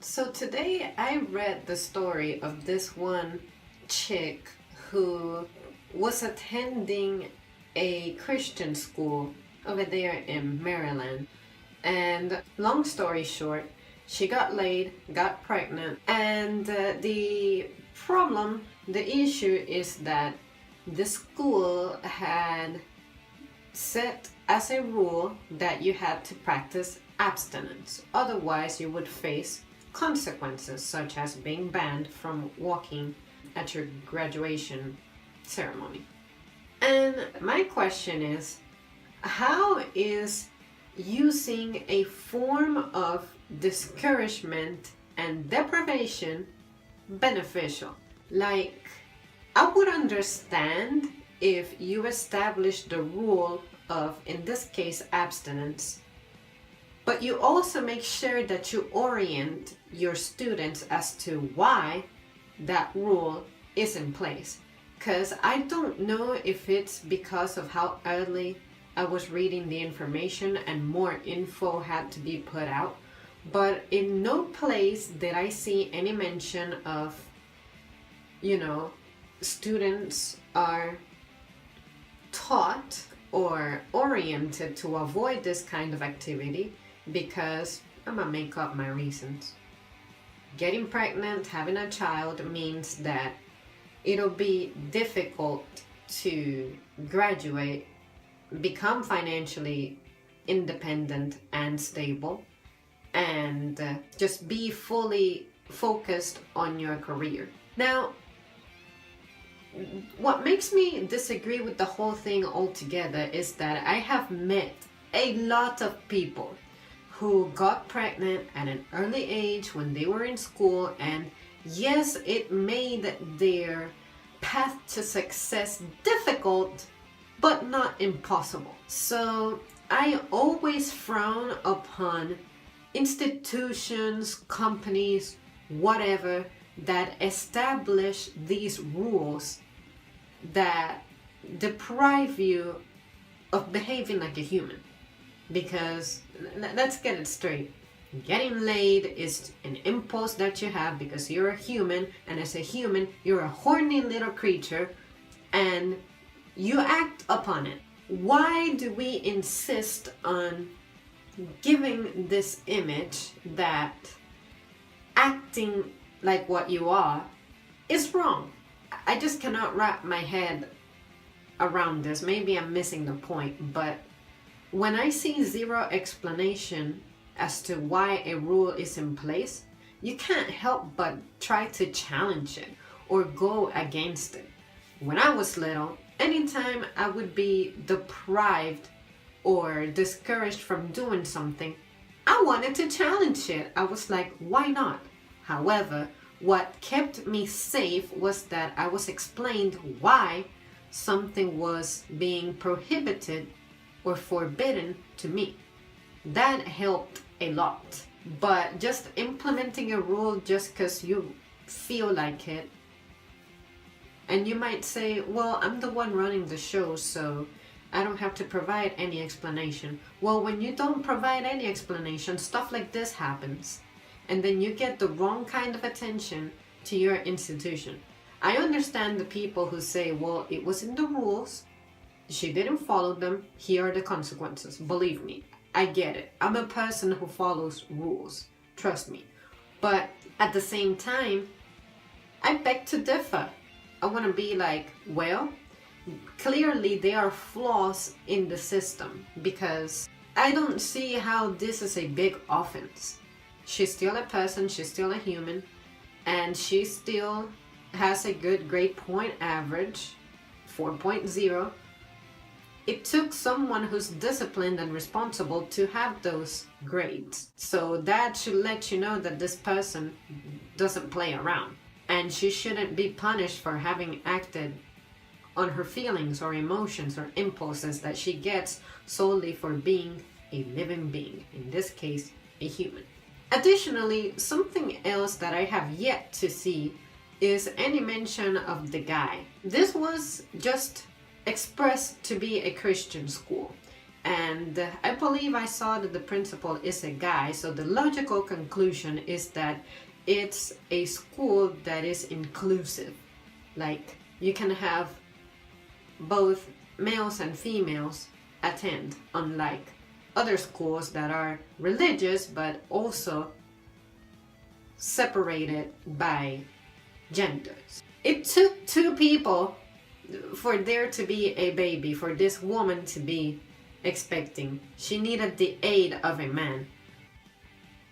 So today I read the story of this one chick who was attending a Christian school over there in Maryland. And long story short, she got laid, got pregnant, and the issue is that the school had set as a rule that you had to practice abstinence. Otherwise, you would face consequences such as being banned from walking at your graduation ceremony. And my question is, how is using a form of discouragement and deprivation beneficial? Like, I would understand if you establish the rule of, in this case, abstinence, but you also make sure that you orient your students as to why that rule is in place. Because I don't know if it's because of how early I was reading the information and more info had to be put out, but in no place did I see any mention of, students are taught or oriented to avoid this kind of activity because I'm gonna make up my reasons. Getting pregnant, having a child means that it'll be difficult to graduate, become financially independent and stable, and just be fully focused on your career. Now, what makes me disagree with the whole thing altogether is that I have met a lot of people who got pregnant at an early age when they were in school, and yes, it made their path to success difficult, but not impossible. So I always frown upon institutions, companies, whatever, that establish these rules that deprive you of behaving like a human. Because let's get it straight. Getting laid is an impulse that you have because you're a human, and as a human, you're a horny little creature, and you act upon it. Why do we insist on giving this image that acting like what you are is wrong? I just cannot wrap my head around this. Maybe I'm missing the point, but when I see zero explanation as to why a rule is in place, you can't help but try to challenge it or go against it. When I was little, anytime I would be deprived or discouraged from doing something, I wanted to challenge it. I was like, why not? However, what kept me safe was that I was explained why something was being prohibited or forbidden to me. That helped a lot. But just implementing a rule just because you feel like it, and you might say, well, I'm the one running the show, so I don't have to provide any explanation. Well, when you don't provide any explanation, stuff like this happens. And then you get the wrong kind of attention to your institution. I understand the people who say, well, it was in the rules, she didn't follow them, here are the consequences. Believe me, I get it. I'm a person who follows rules, trust me. But at the same time, I beg to differ. I want to be like, well, clearly there are flaws in the system, because I don't see how this is a big offense. She's still a person, she's still a human, and she still has a good grade point average, 4.0. It took someone who's disciplined and responsible to have those grades. So that should let you know that this person doesn't play around. And she shouldn't be punished for having acted on her feelings or emotions or impulses that she gets solely for being a living being, in this case, a human. Additionally, something else that I have yet to see is any mention of the guy. This was just expressed to be a Christian school, And I believe I saw that the principal is a guy, so the logical conclusion is that it's a school that is inclusive. Like, you can have both males and females attend, unlike other schools that are religious but also separated by genders. It took two people for there to be a baby, for this woman to be expecting. She needed the aid of a man.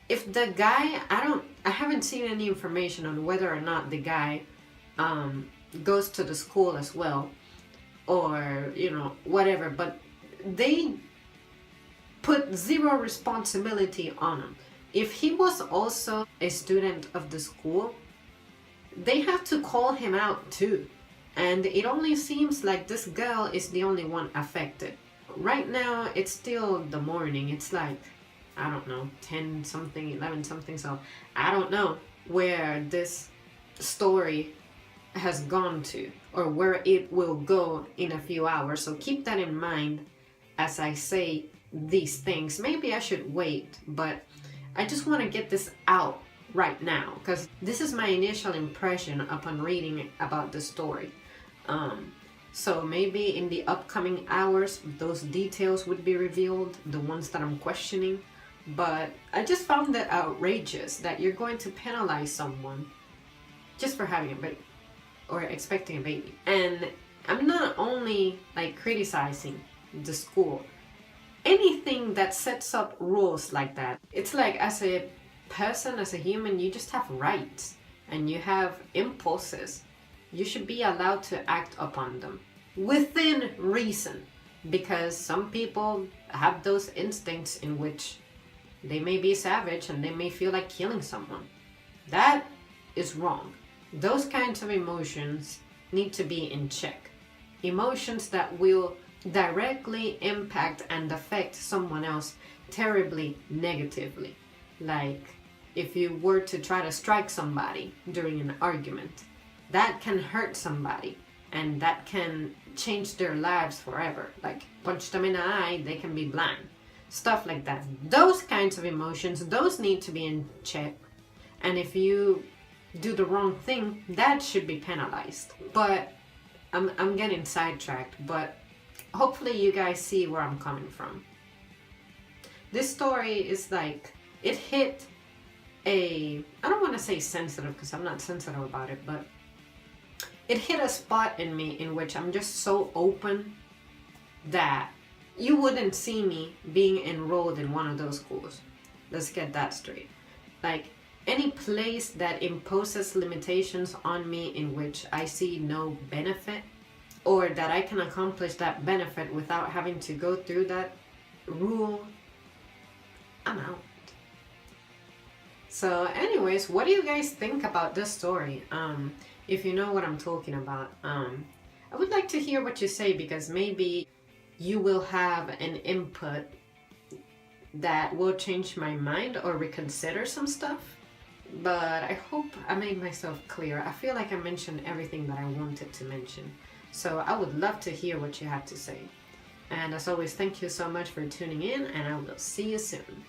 If the guy, I haven't seen any information on whether or not the guy goes to the school as well, or whatever, but they put zero responsibility on him. If he was also a student of the school, they have to call him out too. And it only seems like this girl is the only one affected. Right now, it's still the morning. It's like, I don't know, 10 something, 11 something. So I don't know where this story has gone to or where it will go in a few hours. So keep that in mind as I say these things. Maybe I should wait, but I just want to get this out right now because this is my initial impression upon reading about the story. So maybe in the upcoming hours those details would be revealed, the ones that I'm questioning. But I just found that outrageous that you're going to penalize someone just for having a baby or expecting a baby. And I'm not only like criticizing the school, anything that sets up rules like that. It's like, as a person, as a human, you just have rights and you have impulses. You should be allowed to act upon them within reason, because some people have those instincts in which they may be savage and they may feel like killing someone. That is wrong. Those kinds of emotions need to be in check. Emotions that will directly impact and affect someone else terribly negatively. Like if you were to try to strike somebody during an argument, that can hurt somebody and that can change their lives forever. Like punch them in the eye, they can be blind. Stuff like that. Those kinds of emotions, those need to be in check. And if you do the wrong thing, that should be penalized. But I'm getting sidetracked, but hopefully you guys see where I'm coming from. This story is like, it hit I don't want to say sensitive because I'm not sensitive about it, but it hit a spot in me in which I'm just so open that you wouldn't see me being enrolled in one of those schools. Let's get that straight. Like any place that imposes limitations on me in which I see no benefit, or that I can accomplish that benefit without having to go through that rule, I'm out. So anyways, what do you guys think about this story? If you know what I'm talking about, I would like to hear what you say, because maybe you will have an input that will change my mind or reconsider some stuff. But I hope I made myself clear. I feel like I mentioned everything that I wanted to mention. So I would love to hear what you have to say. And as always, thank you so much for tuning in, and I will see you soon.